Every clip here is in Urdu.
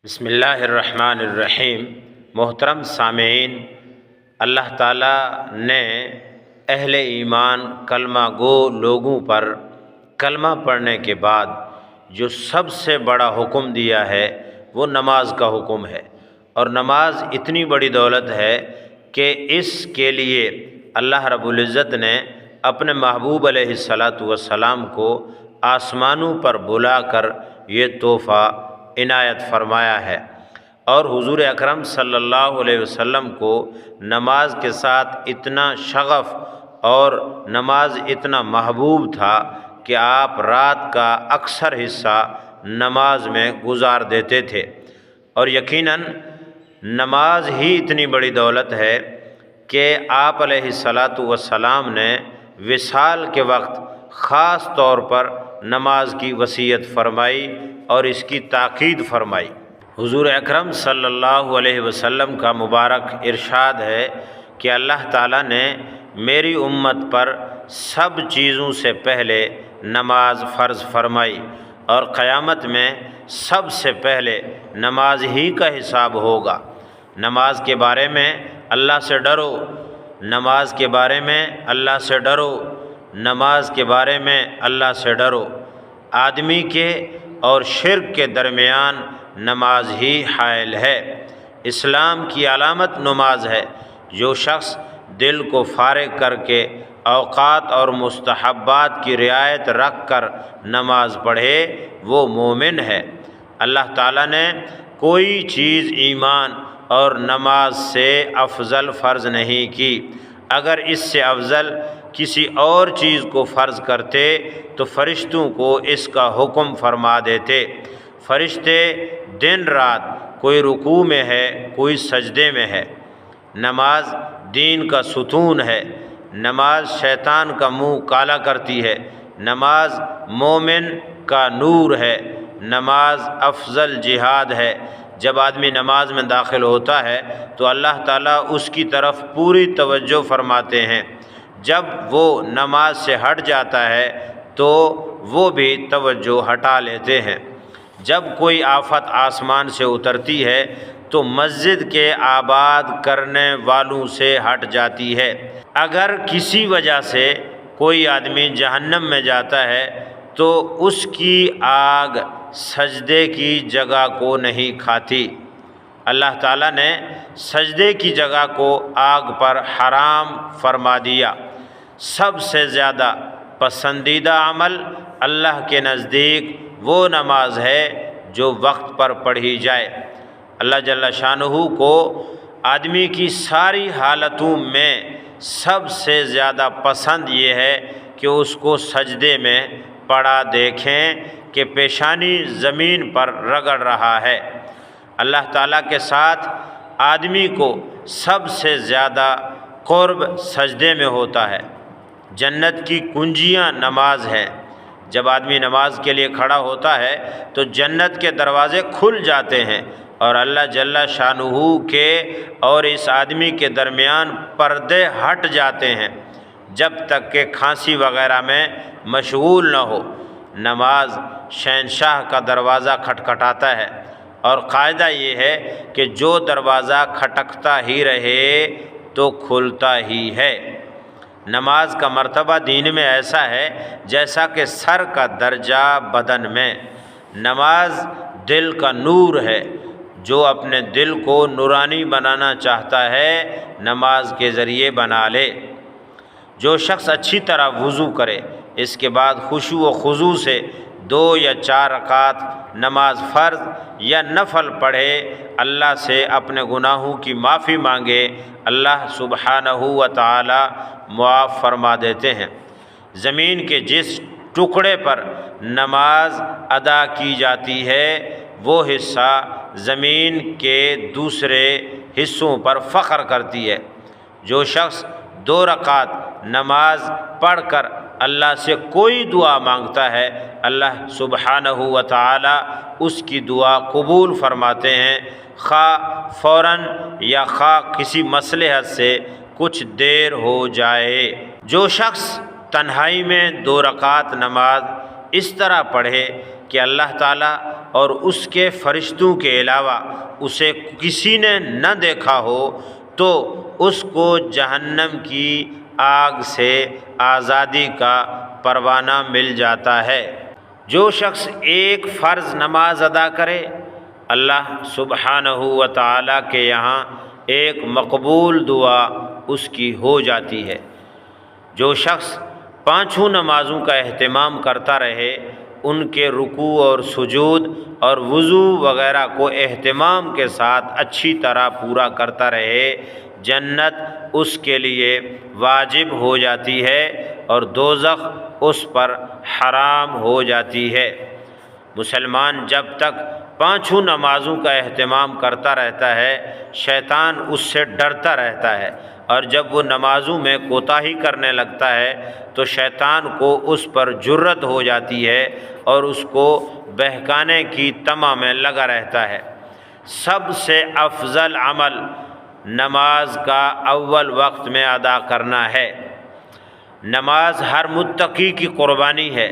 بسم اللہ الرحمن الرحیم۔ محترم سامعین، اللہ تعالیٰ نے اہل ایمان کلمہ گو لوگوں پر کلمہ پڑھنے کے بعد جو سب سے بڑا حکم دیا ہے وہ نماز کا حکم ہے، اور نماز اتنی بڑی دولت ہے کہ اس کے لیے اللہ رب العزت نے اپنے محبوب علیہ السلام کو آسمانوں پر بلا کر یہ تحفہ عنایت فرمایا ہے، اور حضور اکرم صلی اللہ علیہ وسلم کو نماز کے ساتھ اتنا شغف اور نماز اتنا محبوب تھا کہ آپ رات کا اکثر حصہ نماز میں گزار دیتے تھے۔ اور یقیناً نماز ہی اتنی بڑی دولت ہے کہ آپ علیہ السلام نے وصال کے وقت خاص طور پر نماز کی وصیت فرمائی اور اس کی تاکید فرمائی۔ حضور اکرم صلی اللہ علیہ وسلم کا مبارک ارشاد ہے کہ اللہ تعالیٰ نے میری امت پر سب چیزوں سے پہلے نماز فرض فرمائی، اور قیامت میں سب سے پہلے نماز ہی کا حساب ہوگا۔ نماز کے بارے میں اللہ سے ڈرو، نماز کے بارے میں اللہ سے ڈرو، نماز کے بارے میں اللہ سے ڈرو۔ آدمی کے اور شرک کے درمیان نماز ہی حائل ہے۔ اسلام کی علامت نماز ہے۔ جو شخص دل کو فارغ کر کے اوقات اور مستحبات کی رعایت رکھ کر نماز پڑھے وہ مومن ہے۔ اللہ تعالیٰ نے کوئی چیز ایمان اور نماز سے افضل فرض نہیں کی۔ اگر اس سے افضل کسی اور چیز کو فرض کرتے تو فرشتوں کو اس کا حکم فرما دیتے۔ فرشتے دن رات کوئی رکوع میں ہے، کوئی سجدے میں ہے۔ نماز دین کا ستون ہے۔ نماز شیطان کا منہ کالا کرتی ہے۔ نماز مومن کا نور ہے۔ نماز افضل جہاد ہے۔ جب آدمی نماز میں داخل ہوتا ہے تو اللہ تعالیٰ اس کی طرف پوری توجہ فرماتے ہیں۔ جب وہ نماز سے ہٹ جاتا ہے تو وہ بھی توجہ ہٹا لیتے ہیں۔ جب کوئی آفت آسمان سے اترتی ہے تو مسجد کے آباد کرنے والوں سے ہٹ جاتی ہے۔ اگر کسی وجہ سے کوئی آدمی جہنم میں جاتا ہے تو اس کی آگ سجدے کی جگہ کو نہیں کھاتی۔ اللہ تعالیٰ نے سجدے کی جگہ کو آگ پر حرام فرما دیا۔ سب سے زیادہ پسندیدہ عمل اللہ کے نزدیک وہ نماز ہے جو وقت پر پڑھی جائے۔ اللہ جل شانہ کو آدمی کی ساری حالتوں میں سب سے زیادہ پسند یہ ہے کہ اس کو سجدے میں پڑا دیکھیں کہ پیشانی زمین پر رگڑ رہا ہے۔ اللہ تعالیٰ کے ساتھ آدمی کو سب سے زیادہ قرب سجدے میں ہوتا ہے۔ جنت کی کنجیاں نماز ہے۔ جب آدمی نماز کے لیے کھڑا ہوتا ہے تو جنت کے دروازے کھل جاتے ہیں، اور اللہ جل شانہ کے اور اس آدمی کے درمیان پردے ہٹ جاتے ہیں جب تک کہ کھانسی وغیرہ میں مشغول نہ ہو۔ نماز شہنشاہ کا دروازہ کھٹکھٹاتا ہے، اور قاعدہ یہ ہے کہ جو دروازہ کھٹکتا ہی رہے تو کھلتا ہی ہے۔ نماز کا مرتبہ دین میں ایسا ہے جیسا کہ سر کا درجہ بدن میں۔ نماز دل کا نور ہے۔ جو اپنے دل کو نورانی بنانا چاہتا ہے نماز کے ذریعے بنا لے۔ جو شخص اچھی طرح وضو کرے، اس کے بعد خشوع و خضوع سے 2 یا 4 رکعت نماز فرض یا نفل پڑھے، اللہ سے اپنے گناہوں کی معافی مانگے، اللہ سبحانہ و تعالی معاف فرما دیتے ہیں۔ زمین کے جس ٹکڑے پر نماز ادا کی جاتی ہے وہ حصہ زمین کے دوسرے حصوں پر فخر کرتی ہے۔ جو شخص 2 رکعت نماز پڑھ کر اللہ سے کوئی دعا مانگتا ہے، اللہ سبحانہ و تعالی اس کی دعا قبول فرماتے ہیں، خواہ فوراً یا خواہ کسی مصلحت سے کچھ دیر ہو جائے۔ جو شخص تنہائی میں 2 رکعت نماز اس طرح پڑھے کہ اللہ تعالیٰ اور اس کے فرشتوں کے علاوہ اسے کسی نے نہ دیکھا ہو تو اس کو جہنم کی آگ سے آزادی کا پروانہ مل جاتا ہے۔ جو شخص ایک فرض نماز ادا کرے اللہ سبحانہ و تعالیٰ کے یہاں ایک مقبول دعا اس کی ہو جاتی ہے۔ جو شخص 5 نمازوں کا اہتمام کرتا رہے، ان کے رکوع اور سجود اور وضو وغیرہ کو اہتمام کے ساتھ اچھی طرح پورا کرتا رہے، جنت اس کے لیے واجب ہو جاتی ہے اور دوزخ اس پر حرام ہو جاتی ہے۔ مسلمان جب تک 5 نمازوں کا اہتمام کرتا رہتا ہے، شیطان اس سے ڈرتا رہتا ہے، اور جب وہ نمازوں میں کوتاہی کرنے لگتا ہے تو شیطان کو اس پر جرأت ہو جاتی ہے اور اس کو بہکانے کی طمع میں لگا رہتا ہے۔ سب سے افضل عمل نماز کا اول وقت میں ادا کرنا ہے۔ نماز ہر متقی کی قربانی ہے۔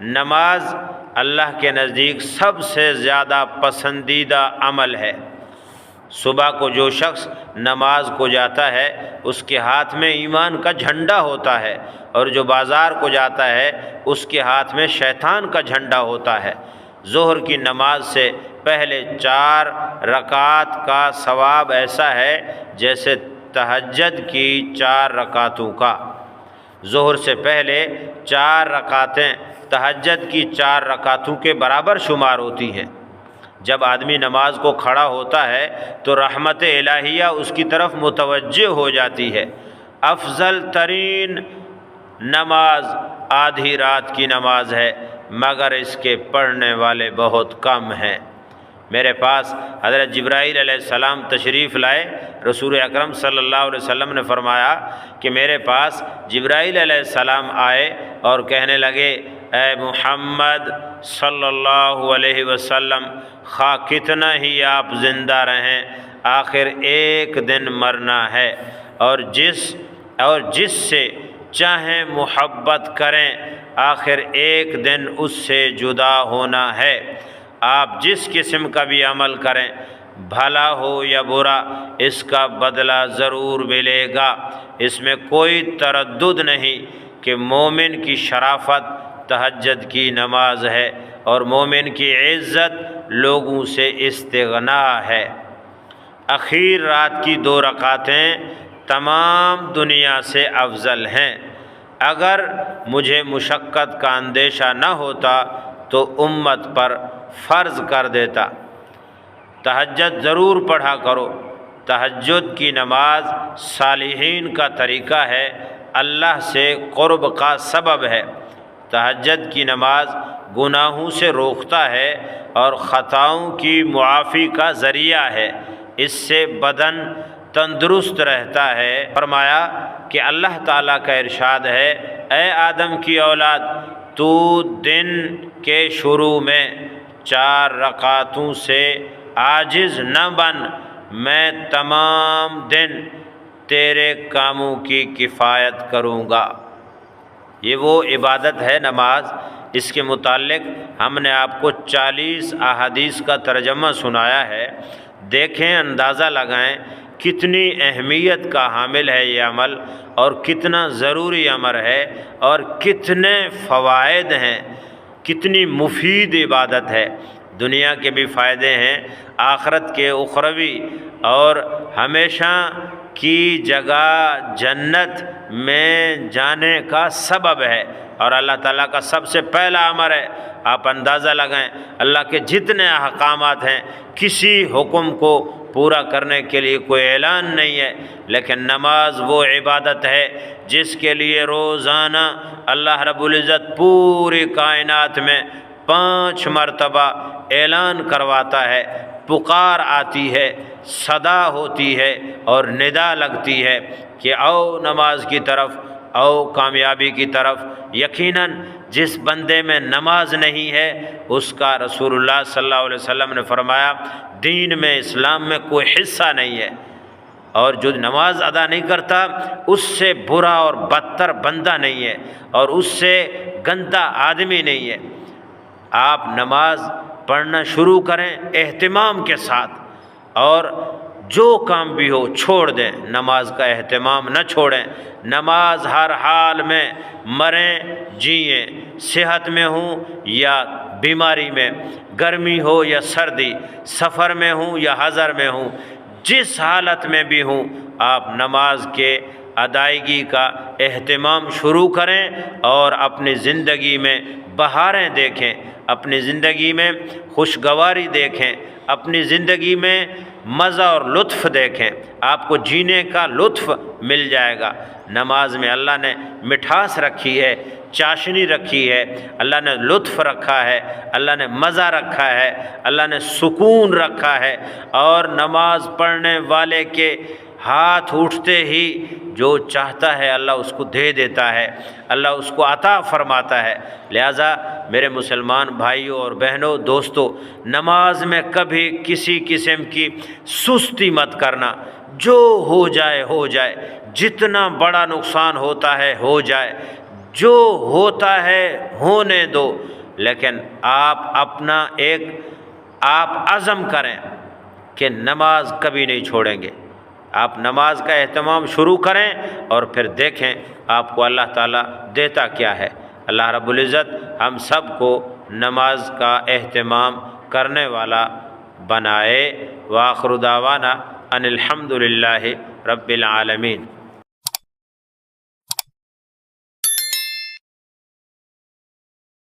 نماز اللہ کے نزدیک سب سے زیادہ پسندیدہ عمل ہے۔ صبح کو جو شخص نماز کو جاتا ہے اس کے ہاتھ میں ایمان کا جھنڈا ہوتا ہے، اور جو بازار کو جاتا ہے اس کے ہاتھ میں شیطان کا جھنڈا ہوتا ہے۔ ظہر کی نماز سے پہلے 4 رکعات کا ثواب ایسا ہے جیسے تہجد کی 4 رکعتوں کا۔ ظہر سے پہلے 4 رکعتیں تہجد کی 4 رکعتوں کے برابر شمار ہوتی ہیں۔ جب آدمی نماز کو کھڑا ہوتا ہے تو رحمت الہیہ اس کی طرف متوجہ ہو جاتی ہے۔ افضل ترین نماز آدھی رات کی نماز ہے، مگر اس کے پڑھنے والے بہت کم ہیں۔ میرے پاس حضرت جبرائیل علیہ السلام تشریف لائے۔ رسول اکرم صلی اللہ علیہ وسلم نے فرمایا کہ میرے پاس جبرائیل علیہ السلام آئے اور کہنے لگے، اے محمد صلی اللہ علیہ وسلم، خواہ کتنا ہی آپ زندہ رہیں، آخر ایک دن مرنا ہے، اور جس سے چاہیں محبت کریں، آخر ایک دن اس سے جدا ہونا ہے۔ آپ جس قسم کا بھی عمل کریں، بھلا ہو یا برا، اس کا بدلہ ضرور ملے گا۔ اس میں کوئی تردد نہیں کہ مومن کی شرافت تہجد کی نماز ہے، اور مومن کی عزت لوگوں سے استغنا ہے۔ اخیر رات کی 2 رکعتیں تمام دنیا سے افضل ہیں۔ اگر مجھے مشقت کا اندیشہ نہ ہوتا تو امت پر فرض کر دیتا۔ تہجد ضرور پڑھا کرو۔ تہجد کی نماز صالحین کا طریقہ ہے، اللہ سے قرب کا سبب ہے۔ تہجد کی نماز گناہوں سے روکتا ہے اور خطاؤں کی معافی کا ذریعہ ہے۔ اس سے بدن تندرست رہتا ہے۔ فرمایا کہ اللہ تعالیٰ کا ارشاد ہے، اے آدم کی اولاد، تو دن کے شروع میں 4 رکعتوں سے عاجز نہ بن، میں تمام دن تیرے کاموں کی کفایت کروں گا۔ یہ وہ عبادت ہے نماز، اس کے متعلق ہم نے آپ کو 40 احادیث کا ترجمہ سنایا ہے۔ دیکھیں، اندازہ لگائیں کتنی اہمیت کا حامل ہے یہ عمل، اور کتنا ضروری عمل ہے، اور کتنے فوائد ہیں، کتنی مفید عبادت ہے۔ دنیا کے بھی فائدے ہیں، آخرت کے اخروی، اور ہمیشہ کی جگہ جنت میں جانے کا سبب ہے، اور اللہ تعالیٰ کا سب سے پہلا امر ہے۔ آپ اندازہ لگائیں، اللہ کے جتنے احکامات ہیں، کسی حکم کو پورا کرنے کے لیے کوئی اعلان نہیں ہے، لیکن نماز وہ عبادت ہے جس کے لیے روزانہ اللہ رب العزت پوری کائنات میں 5 مرتبہ اعلان کرواتا ہے، پکار آتی ہے، صدا ہوتی ہے اور ندا لگتی ہے کہ آؤ نماز کی طرف، آؤ کامیابی کی طرف۔ یقیناً جس بندے میں نماز نہیں ہے اس کا رسول اللہ صلی اللہ علیہ وسلم نے فرمایا دین میں، اسلام میں کوئی حصہ نہیں ہے، اور جو نماز ادا نہیں کرتا اس سے برا اور بدتر بندہ نہیں ہے، اور اس سے گندا آدمی نہیں ہے۔ آپ نماز پڑھنا شروع کریں اہتمام کے ساتھ، اور جو کام بھی ہو چھوڑ دیں، نماز کا اہتمام نہ چھوڑیں۔ نماز ہر حال میں، مریں جئیں، صحت میں ہوں یا بیماری میں، گرمی ہو یا سردی، سفر میں ہوں یا حضر میں ہوں، جس حالت میں بھی ہوں آپ نماز کے ادائیگی کا اہتمام شروع کریں اور اپنی زندگی میں بہاریں دیکھیں، اپنی زندگی میں خوشگواری دیکھیں، اپنی زندگی میں مزہ اور لطف دیکھیں، آپ کو جینے کا لطف مل جائے گا۔ نماز میں اللہ نے مٹھاس رکھی ہے، چاشنی رکھی ہے، اللہ نے لطف رکھا ہے، اللہ نے مزہ رکھا ہے، اللہ نے سکون رکھا ہے، اور نماز پڑھنے والے کے ہاتھ اٹھتے ہی جو چاہتا ہے اللہ اس کو دے دیتا ہے، اللہ اس کو عطا فرماتا ہے۔ لہٰذا میرے مسلمان بھائیوں اور بہنوں، دوستو، نماز میں کبھی کسی قسم کی سستی مت کرنا، جو ہو جائے ہو جائے، جتنا بڑا نقصان ہوتا ہے ہو جائے، جو ہوتا ہے ہونے دو، لیکن آپ عزم کریں کہ نماز کبھی نہیں چھوڑیں گے۔ آپ نماز کا اہتمام شروع کریں اور پھر دیکھیں آپ کو اللہ تعالیٰ دیتا کیا ہے۔ اللہ رب العزت ہم سب کو نماز کا اہتمام کرنے والا بنائے۔ وآخر دعوانا ان الحمد للہ رب العالمین۔